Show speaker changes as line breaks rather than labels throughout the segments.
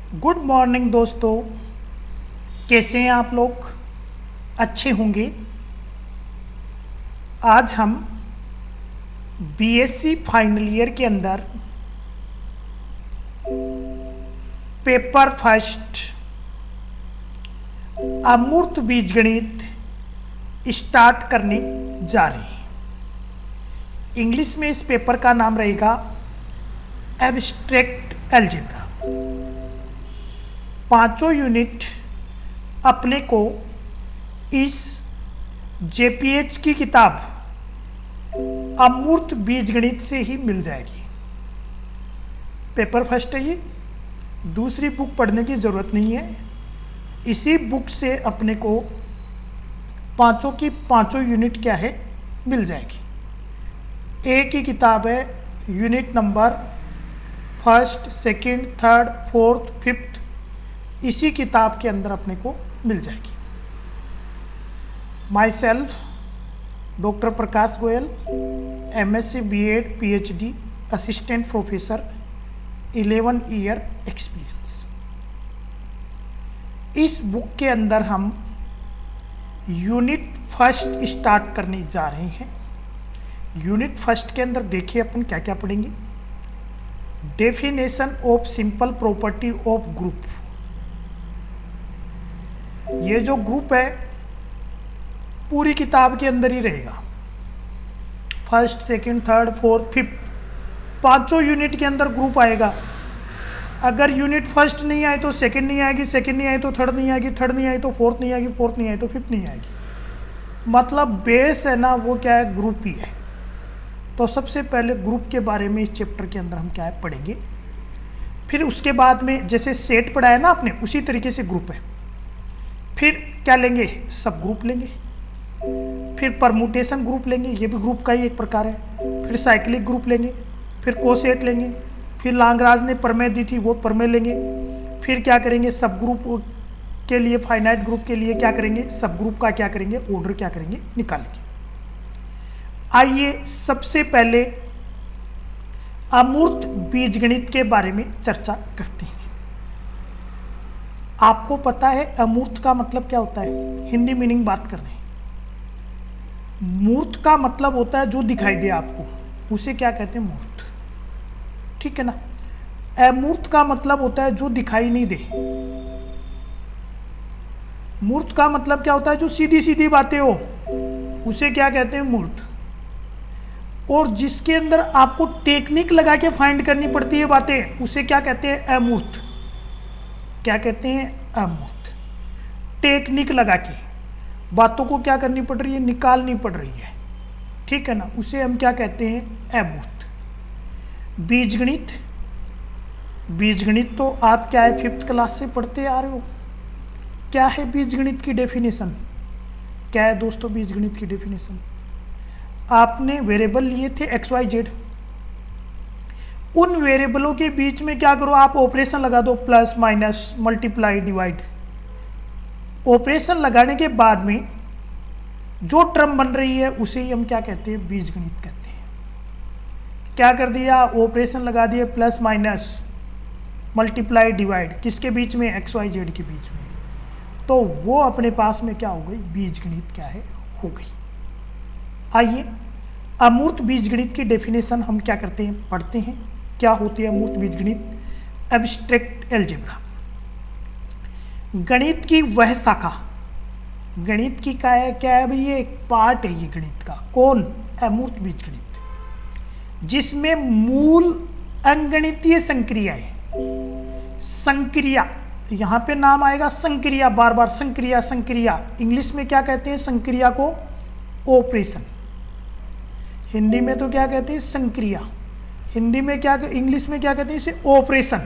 Good morning दोस्तों, कैसे हैं आप लोग? अच्छे होंगे। आज हम बीएससी फाइनल ईयर के अंदर पेपर फर्स्ट अमूर्त बीजगणित स्टार्ट करने जा रहे हैं। इंग्लिश में इस पेपर का नाम रहेगा एब्स्ट्रैक्ट अलजेब्रा। पांचों यूनिट अपने को इस जेपीएच की किताब अमूर्त बीजगणित से ही मिल जाएगी। पेपर फर्स्ट है ये, दूसरी बुक पढ़ने की ज़रूरत नहीं है। इसी बुक से अपने को पांचों की पांचों यूनिट क्या है मिल जाएगी। एक ही किताब है, unit number first, second, third, fourth, fifth इसी किताब के अंदर अपने को मिल जाएगी। Myself doctor Prakash Goyal, MSc BEd PhD, assistant professor, 11 year experience. इस बुक के अंदर हम यूनिट फर्स्ट स्टार्ट करने जा रहे हैं। यूनिट फर्स्ट के अंदर देखिए अपन क्या क्या पढ़ेंगे। Definition of simple property of group. ये जो ग्रुप है पूरी किताब के अंदर ही रहेगा। First, second, third, fourth, fifth पांचों यूनिट के अंदर ग्रुप आएगा। अगर यूनिट फर्स्ट नहीं आए तो सेकंड नहीं आएगी, सेकंड नहीं आई तो थर्ड नहीं आएगी, थर्ड नहीं आई तो फोर्थ नहीं आएगी, फोर्थ नहीं आई तो फिफ्थ नहीं आएगी। मतलब बेस है ना, वो क्या है, ग्रुप ही है। तो सबसे पहले ग्रुप के बारे में इस चैप्टर के अंदर हम क्या है पढ़ेंगे। फिर उसके बाद में जैसे सेट पढ़ा है ना आपने, उसी तरीके से ग्रुप है। फिर क्या लेंगे, सब ग्रुप लेंगे। फिर परमुटेशन ग्रुप लेंगे, ये भी ग्रुप का ही एक प्रकार है। फिर साइक्लिक ग्रुप लेंगे, फिर कोसेट लेंगे, फिर लांगराज ने प्रमेय दी थी वो प्रमेय लेंगे। फिर क्या करेंगे, सब ग्रुप के लिए, फाइनाइट ग्रुप के लिए क्या करेंगे, सब ग्रुप का क्या करेंगे, ऑर्डर क्या करेंगे, निकालेंगे। आइए सबसे पहले अमूर्त बीजगणित के बारे में चर्चा करते हैं। आपको पता है अमूर्त का मतलब क्या होता है? हिंदी मीनिंग बात कर रहे हैं। मूर्त का मतलब होता है जो दिखाई दे आपको, उसे क्या कहते हैं, मूर्त। ठीक है ना। अमूर्त का मतलब होता है जो दिखाई नहीं दे। मूर्त का मतलब क्या होता है, जो सीधी सीधी बातें हो, उसे क्या कहते हैं, मूर्त। और जिसके अंदर आपको टेक्निक लगा के फाइंड करनी पड़ती है बातें, उसे क्या कहते हैं, अमूर्त। क्या कहते हैं, अमूर्त। टेक्निक लगा के बातों को क्या करनी पड़ रही है, निकालनी पड़ रही है। ठीक है ना, उसे हम क्या कहते हैं, अमूर्त। बीजगणित, बीजगणित तो आप क्या है फिफ्थ क्लास से पढ़ते आ रहे हो। क्या है बीजगणित की डेफिनेशन? क्या है दोस्तों बीजगणित की डेफिनेशन? आपने वेरिएबल लिए थे एक्स वाई जेड, उन वेरिएबलों के बीच में क्या करो, आप ऑपरेशन लगा दो, plus minus multiply divide. Operation लगाने के बाद में जो टर्म बन रही है उसे ही हम क्या कहते हैं, बीजगणित कहते हैं। क्या कर दिया, ऑपरेशन लगा दिए, प्लस माइनस मल्टीप्लाई डिवाइड, किसके बीच में, एक्स वाई जेड के बीच में। तो वो अपने पास में क्या हो गई, बीजगणित क्या है, हो गई। आइए अमूर्त बीजगणित की डेफिनेशन हम क्या करते हैं, पढ़ते हैं। क्या होती है अमूर्त बीजगणित? एब्स्ट्रैक्ट अलजेब्रा, गणित की वह शाखा। गणित की क्या है भाई, ये एक पार्ट है ये गणित का। कौन? अमूर्त बीजगणित, जिसमें मूल अंगणितीय संक्रियाएं, संक्रिया, यहां पे नाम आएगा संक्रिया, बार बार संक्रिया, संक्रिया। इंग्लिश में क्या कहते हैं संक्रिया को, ऑपरेशन। हिंदी में तो क्या कहते हैं, संक्रिया। हिंदी में क्या, इंग्लिश में क्या कहते हैं इसे, ऑपरेशन।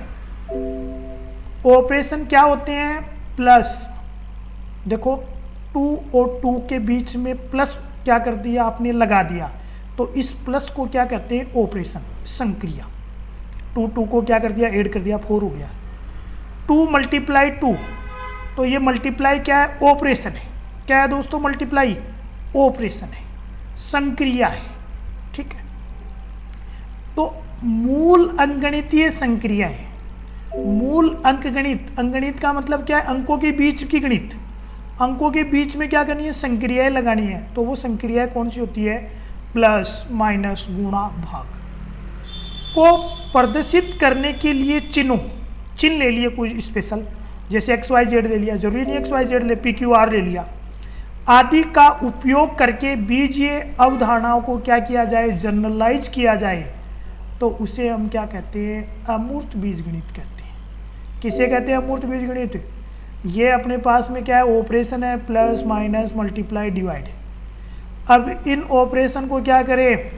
ऑपरेशन क्या होते हैं, प्लस। देखो 2 और 2 के बीच में प्लस क्या कर दिया आपने, लगा दिया, तो इस प्लस को क्या कहते हैं, ऑपरेशन, संक्रिया। 2 को क्या कर दिया, ऐड कर दिया, 4 हो गया। 2 मल्टीप्लाई 2, तो ये मल्टीप्लाई क्या है, ऑपरेशन है। क्या है दोस्तों, मल्टीप्लाई, ऑपरेशन है, संक्रिया है। ठीक है। तो मूल अंगणितीय संक्रियाएं मूल अंकगणित, अंकगणित का मतलब क्या है, अंकों के बीच की गणित, अंकों के बीच में क्या करनी है, संक्रियाएं लगानी है। तो वो संक्रियाएं कौन सी होती है, प्लस माइनस गुणा भाग को प्रदर्शित करने के लिए चिन्ह ले लिए कुछ स्पेशल, जैसे एक्स वाई जेड ले लिया, जरूरी नहीं एक्स वाई जेड ले, पी क्यू आर ले लिया, आदि का उपयोग करके बीजीय अवधारणाओं को क्या किया जाए, जनरलाइज किया जाए, तो उसे हम क्या कहते हैं, अमूर्त बीजगणित कहते हैं। किसे कहते हैं अमूर्त बीजगणित, ये अपने पास में क्या है, ऑपरेशन है, प्लस माइनस मल्टीप्लाई डिवाइड। अब इन ऑपरेशन को क्या करें,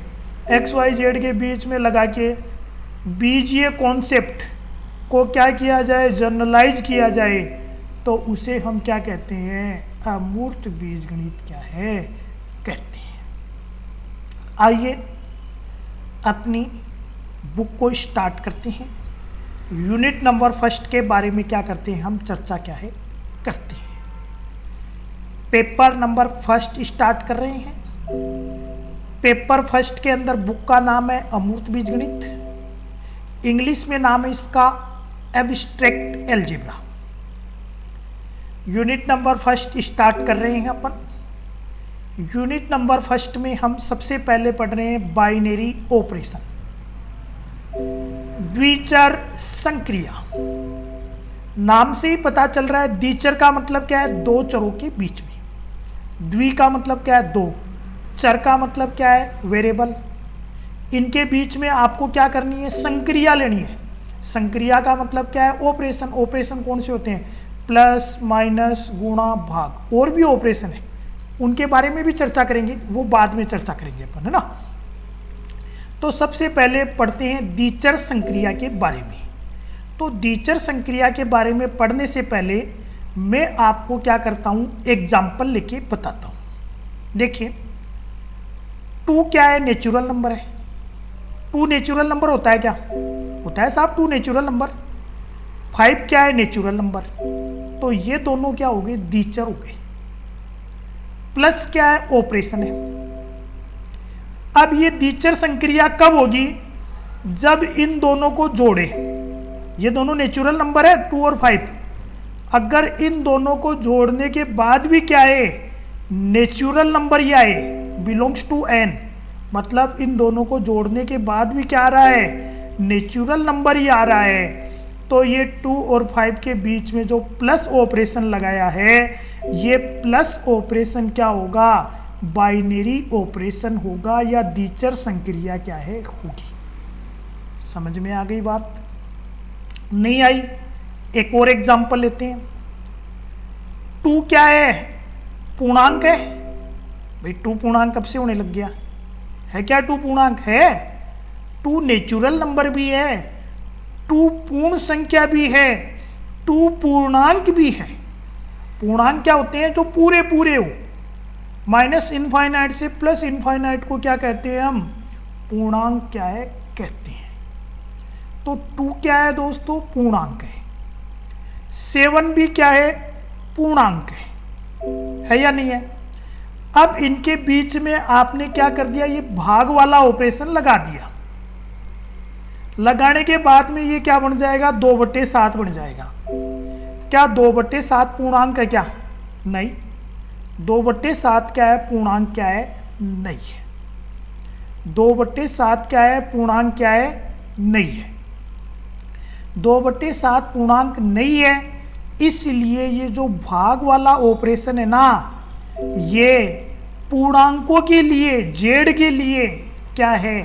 एक्स वाई जेड के बीच में लगा के बीजीय कॉन्सेप्ट को क्या किया जाए, जनरलाइज किया जाए, तो उसे हम क्या कहते हैं, अमूर्त बीजगणित क्या है कहते हैं। आइए अपनी बुक को स्टार्ट करते हैं। यूनिट नंबर फर्स्ट के बारे में क्या करते हैं हम, चर्चा क्या है करते हैं। पेपर नंबर फर्स्ट स्टार्ट कर रहे हैं। पेपर फर्स्ट के अंदर बुक का नाम है अमूर्त बीजगणित, इंग्लिश में नाम है इसका abstract algebra. Unit number first start कर रहे हैं अपन। यूनिट नंबर फर्स्ट में हम सबसे पहले पढ़ रहे हैं बाइनरी ऑपरेशन, द्विचर संक्रिया। नाम से ही पता चल रहा है, द्विचर का मतलब क्या है, दो चरों के बीच में, द्वि का मतलब क्या है, दो, चर का मतलब क्या है, वेरिएबल। इनके बीच में आपको क्या करनी है, संक्रिया लेनी है। संक्रिया का मतलब क्या है, ऑपरेशन। ऑपरेशन कौन से होते हैं, प्लस माइनस गुणा भाग, और भी ऑपरेशन है, उनके बारे में भी चर्चा करेंगे, वो बाद में चर्चा करेंगे अपन, है ना। तो सबसे पहले पढ़ते हैं द्विचर संक्रिया के बारे में। तो द्विचर संक्रिया के बारे में पढ़ने से पहले मैं आपको क्या करता हूं, एग्जाम्पल लेके बताता हूं। देखिए 2 क्या है, नेचुरल नंबर है। 2 नेचुरल नंबर होता है, क्या होता है साहब, 2 नेचुरल नंबर। 5 क्या है, नेचुरल नंबर। तो ये दोनों क्या हो गए, द्विचर हो गए। प्लस क्या है, ऑपरेशन है। अब ये द्विचर संक्रिया कब होगी, जब इन दोनों को जोड़े। ये दोनों नेचुरल नंबर है 2 और 5, अगर इन दोनों को जोड़ने के बाद भी क्या है, नेचुरल नंबर ही आए, बिलोंग्स टू एन, मतलब इन दोनों को जोड़ने के बाद भी क्या आ रहा है, नेचुरल नंबर ही आ रहा है, तो ये 2 और 5 के बीच में जो प्लस ऑपरेशन लगाया है, ये प्लस ऑपरेशन क्या होगा, बाइनरी ऑपरेशन होगा, या द्विचर संक्रिया क्या है, होगी। समझ में आ गई बात, नहीं आई। एक और एग्जांपल लेते हैं। 2 क्या है, पूर्णांक है भाई। 2 पूर्णांक कब से होने लग गया है, क्या 2 पूर्णांक है, 2 नेचुरल नंबर भी है, 2 पूर्ण संख्या भी है, 2 पूर्णांक भी है। पूर्णांक क्या होते हैं, जो पूरे पूरे हो, माइनस इनफाइनाइट से प्लस इनफाइनाइट को क्या कहते हैं हम, पूर्णांक क्या है कहते हैं। तो 2 क्या है दोस्तों, पूर्णांक है। 7 भी क्या है, पूर्णांक है या नहीं है। अब इनके बीच में आपने क्या कर दिया, ये भाग वाला ऑपरेशन लगा दिया। लगाने के बाद में ये क्या बन जाएगा, 2/7 बन जाएगा। क्या 2/7 पूर्णांक है क्या, नहीं। 2/7 क्या है, पूर्णांक क्या है, नहीं है। 2/7 क्या है, पूर्णांक क्या है, नहीं है। 2/7 पूर्णांक नहीं है, इसलिए ये जो भाग वाला ऑपरेशन है ना, ये पूर्णांकों के लिए, जेड के लिए क्या है,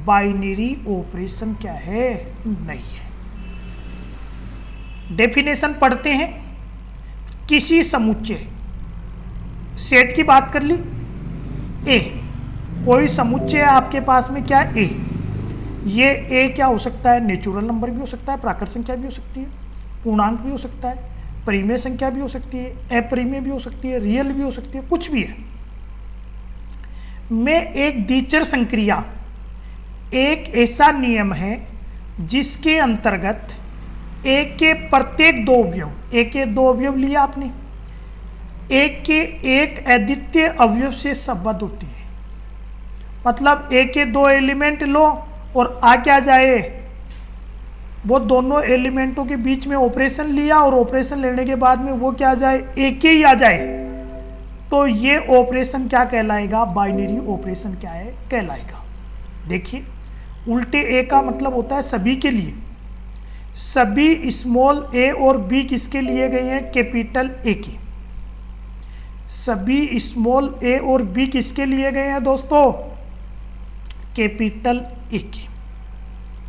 बाइनरी ऑपरेशन क्या है, नहीं है। डेफिनेशन पढ़ते हैं। किसी समुच्चय, सेट की बात कर ली, ए, कोई समुच्चय आपके पास में क्या है, ए। ये ए क्या हो सकता है, नेचुरल नंबर भी हो सकता है, प्राकृत संख्या भी हो सकती है, पूर्णांक भी हो सकता है, परिमेय संख्या भी हो सकती है, अपरिमेय भी हो सकती है, रियल भी हो सकती है, कुछ भी है। में एक द्विचर संक्रिया एक ऐसा नियम है जिसके अंतर्गत एक के प्रत्येक 2 अवयव, एक के 2 अवयव लिया आपने, एक के एक अद्वितीय अवयव से संबद्ध होती है। मतलब एक के 2 एलिमेंट लो और आ क्या जाए, वो दोनों एलिमेंटों के बीच में ऑपरेशन लिया और ऑपरेशन लेने के बाद में वो क्या आ जाए, एक ही आ जाए, तो ये ऑपरेशन क्या कहलाएगा, बाइनरी ऑपरेशन क्या है कहलाएगा। देखिए उल्टे ए का मतलब होता है सभी के लिए, सभी स्मॉल ए और बी किसके लिए गए हैं, कैपिटल ए के। सभी स्मॉल ए और बी किसके लिए गए हैं दोस्तों, कैपिटल ए के।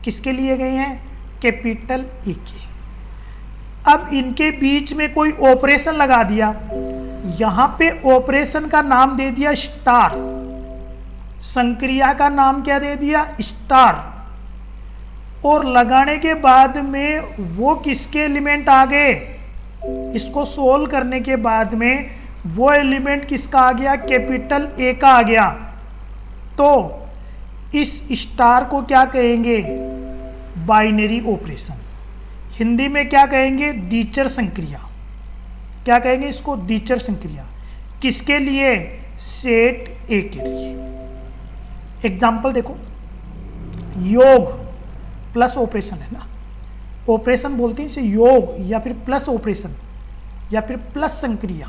किसके लिए गए हैं, कैपिटल ए के। अब इनके बीच में कोई ऑपरेशन लगा दिया, यहां पे ऑपरेशन का नाम दे दिया स्टार, संक्रिया का नाम क्या दे दिया, स्टार, और लगाने के बाद में वो किसके एलिमेंट आ गए, इसको सोल्व करने के बाद में वो एलिमेंट किसका आ गया, कैपिटल ए का आ गया। तो इस स्टार को क्या कहेंगे, बाइनरी ऑपरेशन। हिंदी में क्या कहेंगे, द्विचर संक्रिया। क्या कहेंगे इसको, द्विचर संक्रिया। किसके लिए, सेट ए के लिए। एग्जाम्पल देखो, योग प्लस ऑपरेशन है ना, ऑपरेशन बोलते हैं इसे योग या फिर प्लस ऑपरेशन या फिर प्लस संक्रिया।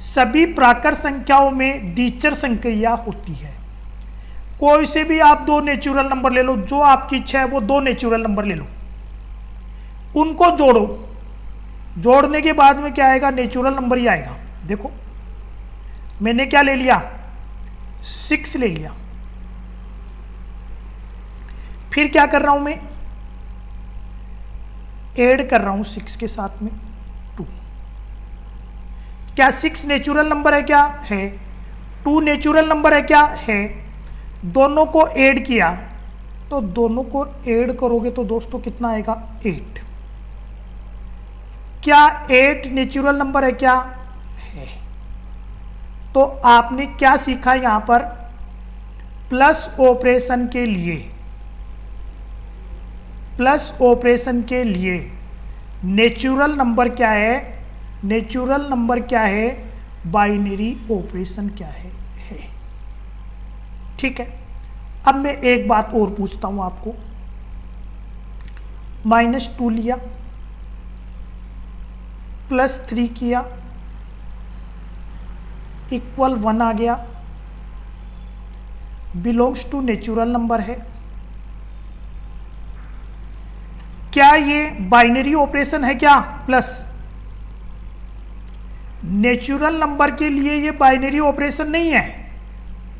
सभी प्राकृत संख्याओं में द्विचर संक्रिया होती है। कोई से भी आप दो नेचुरल नंबर ले लो, जो आपकी इच्छा है वो दो नेचुरल नंबर ले लो, उनको जोड़ो, जोड़ने के बाद में क्या आएगा, नेचुरल नंबर ही आएगा। देखो मैंने क्या ले लिया, 6 ले लिया, फिर क्या कर रहा हूं मैं, ऐड कर रहा हूं 6 के साथ में 2। क्या 6 नेचुरल नंबर है, क्या है, 2 नेचुरल नंबर है, क्या है। दोनों को ऐड किया, तो दोनों को ऐड करोगे तो दोस्तों कितना आएगा, 8। क्या 8 नेचुरल नंबर है, क्या है। तो आपने क्या सीखा यहां पर, प्लस ऑपरेशन के लिए, प्लस ऑपरेशन के लिए नेचुरल नंबर क्या है, नेचुरल नंबर क्या है, बाइनरी ऑपरेशन क्या है। ठीक है। अब मैं एक बात और पूछता हूं आपको, -2 लिया, +3 किया, इक्वल 1 आ गया, बिलोंग्स टू नेचुरल नंबर है। क्या ये बाइनरी ऑपरेशन है, क्या प्लस। नेचुरल नंबर के लिए ये बाइनरी ऑपरेशन नहीं है।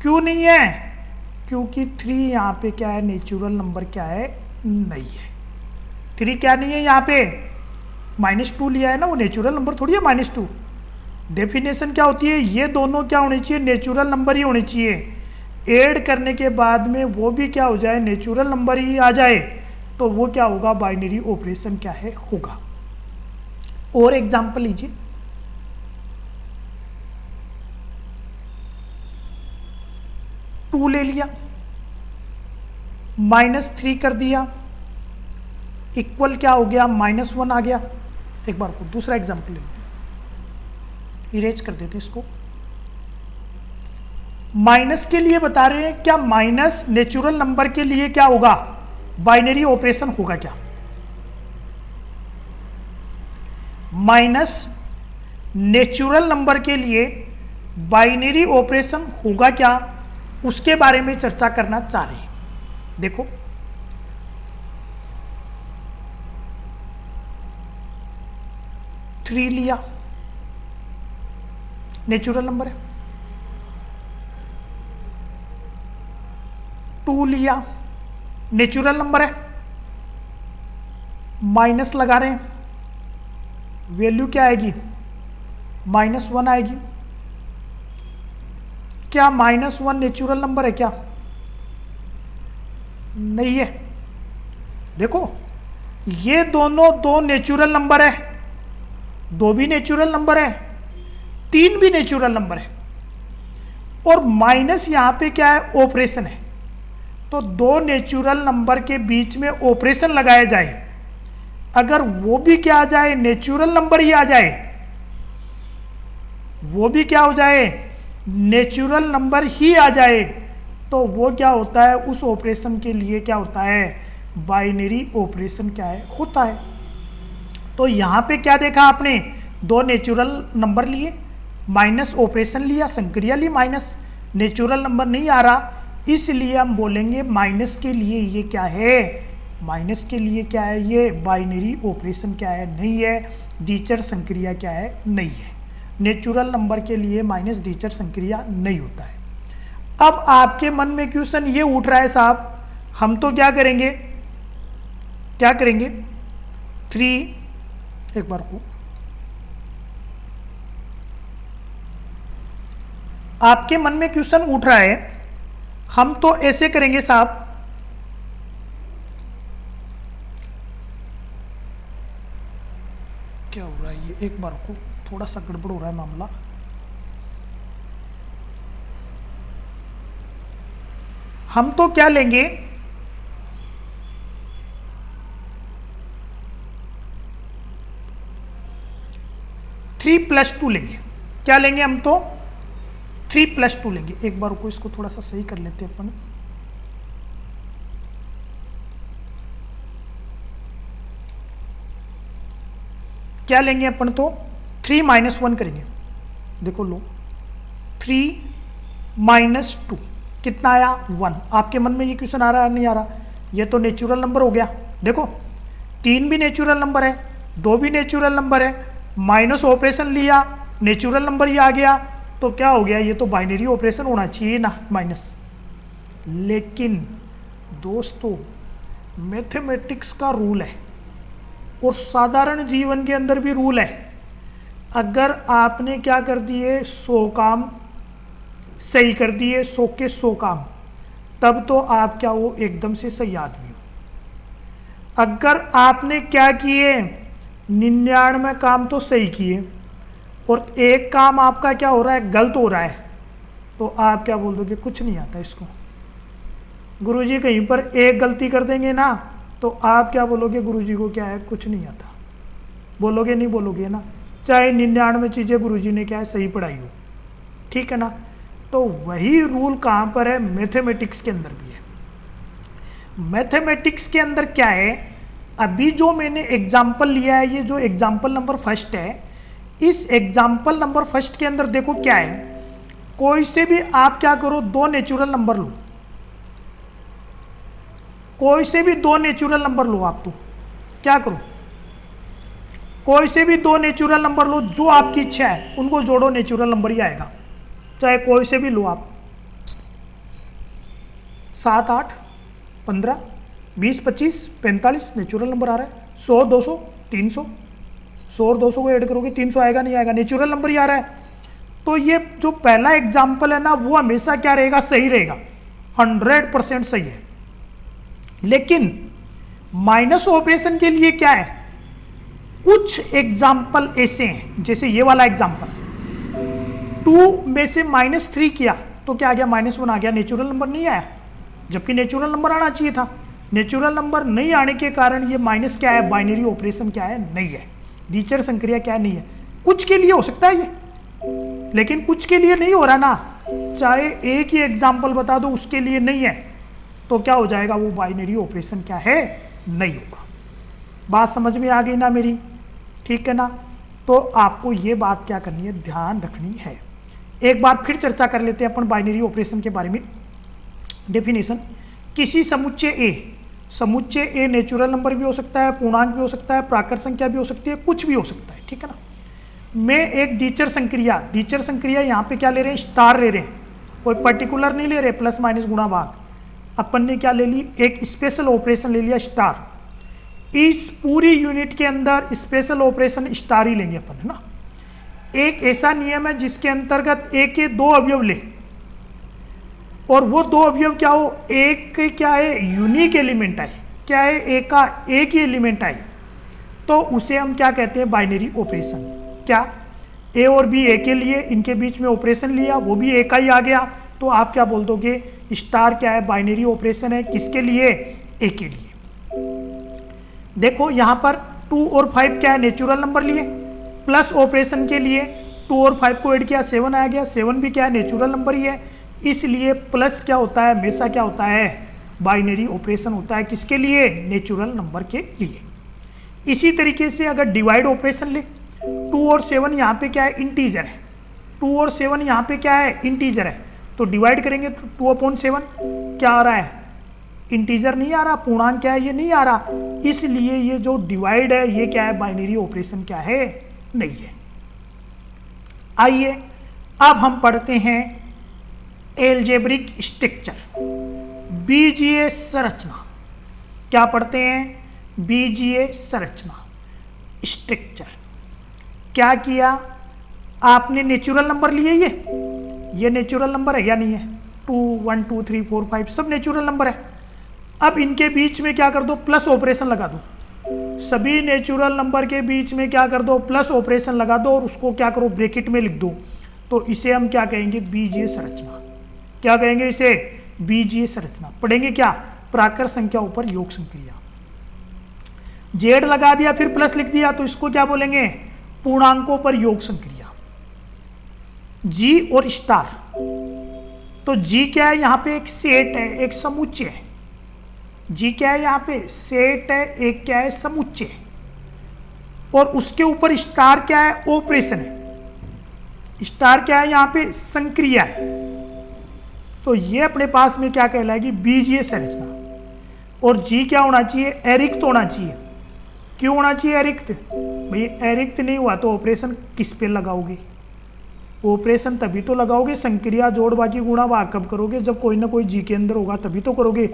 क्यों नहीं है, क्योंकि 3 यहां पे क्या है, नेचुरल नंबर क्या है, नहीं है। 3 क्या नहीं है यहां पे, -2 लिया है ना, वो नेचुरल नंबर थोड़ी है -2। डेफिनेशन क्या होती है, ये दोनों क्या होने चाहिए, नेचुरल नंबर ही होने चाहिए। ऐड करने के बाद में वो भी क्या हो जाए, नेचुरल नंबर ही आ जाए, तो वो क्या होगा, बाइनरी ऑपरेशन क्या है, होगा। और एग्जांपल लीजिए, टू ले लिया, -3 कर दिया, इक्वल क्या हो गया, -1 आ गया। एक बार को दूसरा एग्जांपल ले लें, इरेज कर देते इसको। माइनस के लिए बता रहे हैं, क्या माइनस नेचुरल नंबर के लिए क्या होगा, बाइनरी ऑपरेशन होगा क्या। माइनस नेचुरल नंबर के लिए बाइनरी ऑपरेशन होगा क्या, उसके बारे में चर्चा करना चाह रहे हैं। देखो थ्री लिया, नेचुरल नंबर है। 2 लिया, नेचुरल नंबर है। माइनस लगा रहे हैं, वैल्यू क्या आएगी, -1 आएगी। क्या -1 नेचुरल नंबर है, क्या नहीं है। देखो ये दोनों दो नेचुरल नंबर है, 2 भी नेचुरल नंबर है, 3 भी नेचुरल नंबर है, और माइनस यहां पे क्या है, ऑपरेशन है। तो 2 नेचुरल नंबर के बीच में ऑपरेशन लगाया जाए, अगर वो भी क्या आ जाए, नेचुरल नंबर ही आ जाए, वो भी क्या हो जाए, नेचुरल नंबर ही आ जाए, तो वो क्या होता है, उस ऑपरेशन के लिए क्या होता है, बाइनरी ऑपरेशन क्या है, होता है। तो यहाँ पे क्या देखा आपने, दो नेचुरल नंबर लिए, माइनस ऑपरेशन लिया, संक्रिया ली माइनस, नेचुरल नंबर नहीं आ रहा, इसलिए हम बोलेंगे माइनस के लिए ये क्या है, माइनस के लिए क्या है, ये बाइनरी ऑपरेशन क्या है, नहीं है, डीचर संक्रिया क्या है, नहीं है। नेचुरल नंबर के लिए माइनस डीचर संक्रिया नहीं होता है। अब आपके मन में क्वेश्चन ये उठ रहा है साहब, हम तो क्या करेंगे, क्या करेंगे, 3 एक बार को आपके मन में क्वेश्चन उठ रहा है, हम तो ऐसे करेंगे साहब, क्या हो रहा है ये, एक बार को थोड़ा सा गड़बड़ हो रहा है मामला। हम तो क्या लेंगे, थ्री प्लस टू लेंगे, क्या लेंगे हम तो 3+2 लेंगे। एक बार को इसको थोड़ा सा सही कर लेते हैं अपन, क्या लेंगे अपन तो 3 - 1 करेंगे। देखो लो 3 - 2 कितना आया 1। आपके मन में ये क्वेश्चन आ रहा है नहीं आ रहा, ये तो नेचुरल नंबर हो गया। देखो 3 भी नेचुरल नंबर है, 2 भी नेचुरल नंबर है, माइनस ऑपरेशन लिया, नेचुरल नंबर ही आ गया, तो क्या हो गया, ये तो बाइनरी ऑपरेशन होना चाहिए ना माइनस। लेकिन दोस्तों मैथमेटिक्स का रूल है और साधारण जीवन के अंदर भी रूल है, अगर आपने क्या कर दिए 100 काम सही कर दिए, 100 के 100 काम, तब तो आप क्या हो एकदम से सही आदमी हो। अगर आपने क्या किए 99 काम तो सही किए और एक काम आपका क्या हो रहा है गलत हो रहा है, तो आप क्या बोल दोगे, कुछ नहीं आता इसको। गुरुजी कहीं पर एक गलती कर देंगे ना, तो आप क्या बोलोगे, गुरुजी को क्या है कुछ नहीं आता, बोलोगे नहीं बोलोगे ना, चाहे 99 चीज़ें गुरुजी ने क्या है सही पढ़ाई हो, ठीक है ना। तो वही रूल कहाँ पर है, मैथमेटिक्स के अंदर भी है। मैथमेटिक्स के अंदर क्या है, अभी जो मैंने एग्जाम्पल लिया है, ये जो एग्जाम्पल नंबर फर्स्ट है, इस एग्जाम्पल नंबर फर्स्ट के अंदर देखो क्या है, कोई से भी आप क्या करो 2 नेचुरल नंबर लो, कोई से भी 2 नेचुरल नंबर लो, आप तो क्या करो कोई से भी 2 नेचुरल नंबर लो, जो आपकी इच्छा है उनको जोड़ो, नेचुरल नंबर ही आएगा, चाहे कोई से भी लो आप, 7, 8, 15, 20, 25, 45 नेचुरल नंबर आ रहा है, 100, 200, 300, 100 और 200 को ऐड करोगे 300 आएगा, नहीं आएगा, नेचुरल नंबर ही आ रहा है। तो ये जो पहला एग्जाम्पल है ना, वो हमेशा क्या रहेगा, सही रहेगा, 100% सही है। लेकिन माइनस ऑपरेशन के लिए क्या है, कुछ एग्जाम्पल ऐसे हैं, जैसे ये वाला एग्जाम्पल 2 में से -3 किया तो क्या आ गया, -1 आ गया, नेचुरल नंबर नहीं आया, जबकि नेचुरल नंबर आना चाहिए था। नेचुरल नंबर नहीं आने के कारण ये माइनस क्या है, बाइनरी ऑपरेशन क्या है, नहीं है, डीचर संक्रिया क्या नहीं है। कुछ के लिए हो सकता है ये, लेकिन कुछ के लिए नहीं हो रहा ना, चाहे एक ही एग्जाम्पल बता दो उसके लिए नहीं है, तो क्या हो जाएगा, वो बाइनरी ऑपरेशन क्या है, नहीं होगा। बात समझ में आ गई ना मेरी, ठीक है ना। तो आपको ये बात क्या करनी है, ध्यान रखनी है। एक बार फिर चर्चा कर लेते हैं अपन बाइनरी ऑपरेशन के बारे में। डेफिनेशन, किसी समुच्चय ए, समुच्चय ए नेचुरल नंबर भी हो सकता है, पूर्णांक भी हो सकता है, प्राकृत संख्या भी हो सकती है, कुछ भी हो सकता है, ठीक है ना। मैं एक डीचर संक्रिया यहाँ पे क्या ले रहे हैं, स्टार ले रहे हैं, कोई पर्टिकुलर नहीं ले रहे, प्लस माइनस गुणा भाग, अपन ने क्या ले ली, एक स्पेशल ऑपरेशन ले लिया स्टार। इस पूरी यूनिट के अंदर स्पेशल ऑपरेशन स्टार ही लेंगे अपन, है ना। एक ऐसा नियम है जिसके अंतर्गत ए के 2 अवयव ले, और वो 2 अवयव क्या हो, एक क्या है यूनिक एलिमेंट है, क्या है एक का एक ही एलिमेंट है, तो उसे हम क्या कहते हैं, बाइनरी ऑपरेशन। क्या ए और बी ए के लिए, इनके बीच में ऑपरेशन लिया, वो भी ए का ही आ गया, तो आप क्या बोल दोगे, स्टार क्या है, बाइनरी ऑपरेशन है, किसके लिए, ए के लिए। देखो यहाँ पर 2 और 5 क्या है, नेचुरल नंबर लिए, प्लस ऑपरेशन के लिए 2 और 5 को ऐड किया 7 आ गया, 7 भी क्या है, नेचुरल नंबर ही है, इसलिए प्लस क्या होता है, हमेशा क्या होता है, बाइनरी ऑपरेशन होता है किसके लिए? नेचुरल नंबर के लिए। इसी तरीके से अगर डिवाइड ऑपरेशन ले, 2 और 7 यहाँ पे क्या है? इंटीजर है। 2 और 7 यहाँ पे क्या है? इंटीजर है। तो डिवाइड करेंगे तो 2/7 क्या आ रहा है? इंटीजर नहीं आ रहा, पूर्णांक क्या है? ये नहीं आ रहा। इसलिए ये जो डिवाइड है ये क्या है? बाइनरी ऑपरेशन क्या है? नहीं है। आइए अब हम पढ़ते हैं एल्जेब्रिक स्ट्रक्चर, बीजीय संरचना। क्या पढ़ते हैं? बीजीय संरचना, स्ट्रक्चर। क्या किया आपने? नेचुरल नंबर लिए, ये नेचुरल नंबर है या नहीं है? 2, 1, 2, 3, 4, 5 सब नेचुरल नंबर है। अब इनके बीच में क्या कर दो? प्लस ऑपरेशन लगा दो। सभी नेचुरल नंबर के बीच में क्या कर दो? प्लस ऑपरेशन लगा दो और उसको क्या करो? ब्रैकेट में लिख दो। तो इसे हम क्या कहेंगे? बीजीय संरचना। क्या कहेंगे इसे? बीजीय संरचना। पढ़ेंगे क्या? प्राकृत संख्याओं पर योग संक्रिया। जेड लगा दिया फिर प्लस लिख दिया तो इसको क्या बोलेंगे? पूर्णांकों पर योग संक्रिया। जी और स्टार, तो जी क्या है? यहाँ पे एक सेट है, एक समुच्चय है। जी क्या है? यहाँ पे सेट है, एक क्या है? समुच्चय। और उसके ऊपर स्टार क्या है? ऑपरेशन है। स्टार क्या है? यहाँ पे संक्रिया है। तो ये अपने पास में क्या कहलाएगी? बीजीय संरचना। और जी क्या होना चाहिए? अरिक्त होना चाहिए। क्यों होना चाहिए अरिक्त? भाई अरिक्त नहीं हुआ तो ऑपरेशन किस पे लगाओगे? ऑपरेशन तभी तो लगाओगे, संक्रिया जोड़ बाकी गुणा भाग कब करोगे? जब कोई ना कोई जी के अंदर होगा तभी तो करोगे।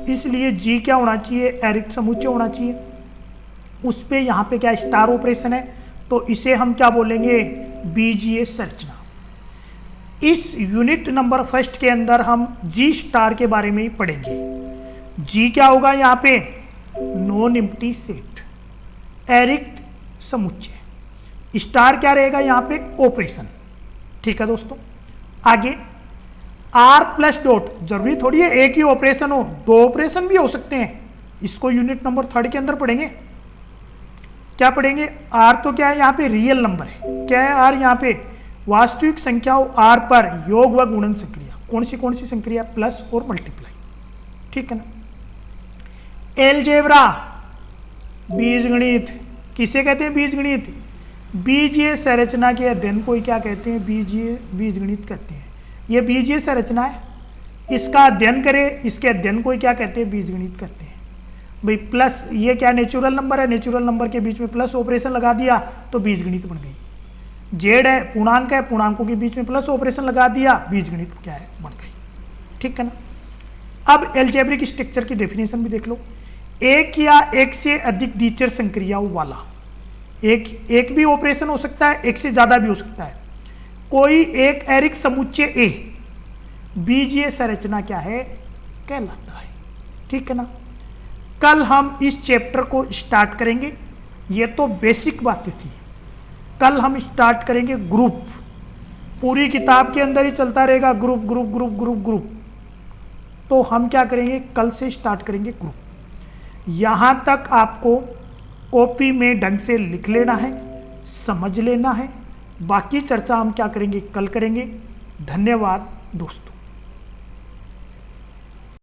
इसलिए जी क्या होना चाहिए? अरिक्त समुच्चय होना चाहिए। उस पे यहाँ पे क्या स्टार ऑपरेशन है, तो इसे हम क्या बोलेंगे? बीजीय संरचना। इस यूनिट नंबर फर्स्ट के अंदर हम जी स्टार के बारे में ही पढ़ेंगे। जी क्या होगा? यहाँ पे नॉन एम्प्टी सेट, अरिक्त समुच्चय। स्टार क्या रहेगा? यहाँ पे ऑपरेशन। ठीक है दोस्तों, आगे आर प्लस डॉट। जरूरी थोड़ी है एक ही ऑपरेशन हो, 2 ऑपरेशन भी हो सकते हैं। इसको यूनिट नंबर 3 के अंदर पढ़ेंगे। क्या पढ़ेंगे? आर तो क्या है? यहाँ पे रियल नंबर है। क्या है आर? यहाँ पे वास्तविक संख्याओं आर पर योग व गुणन संक्रिया। कौन सी संक्रिया? प्लस और मल्टीप्लाई। ठीक है ना। एलजेब्रा, बीजगणित। किसे कहते हैं? बीजगणित। बीजीय संरचना के अध्ययन को क्या कहते हैं? बीजगणित कहते हैं। ये बीजीय संरचना है, इसका अध्ययन करें, इसके अध्ययन को क्या कहते हैं? बीजगणित कहते हैं। भाई प्लस, ये क्या नेचुरल नंबर है? नेचुरल नंबर के बीच में प्लस ऑपरेशन लगा दिया तो बीजगणित बन गई। जेड है, पूर्णांक है, पूर्णांकों के बीच में प्लस ऑपरेशन लगा दिया, बीजगणित क्या है? बन गई। ठीक है ना। अब एल्जेब्रिक स्ट्रक्चर की डेफिनेशन भी देख लो। एक या एक से अधिक द्विचर संक्रियाओं वाला, एक भी ऑपरेशन हो सकता है, एक से ज्यादा भी हो सकता है, कोई एक अरिक्त समुच्चय ए बीजीय संरचना क्या है? कहलाता है। ठीक है ना। कल हम इस चैप्टर को स्टार्ट करेंगे। ये तो बेसिक बातें थी। कल हम स्टार्ट करेंगे ग्रुप। पूरी किताब के अंदर ही चलता रहेगा group group group group group. तो हम क्या करेंगे? कल से स्टार्ट करेंगे ग्रुप। यहाँ तक आपको कॉपी में ढंग से लिख लेना है, समझ लेना है। बाकी चर्चा हम क्या करेंगे? कल करेंगे। धन्यवाद दोस्तों।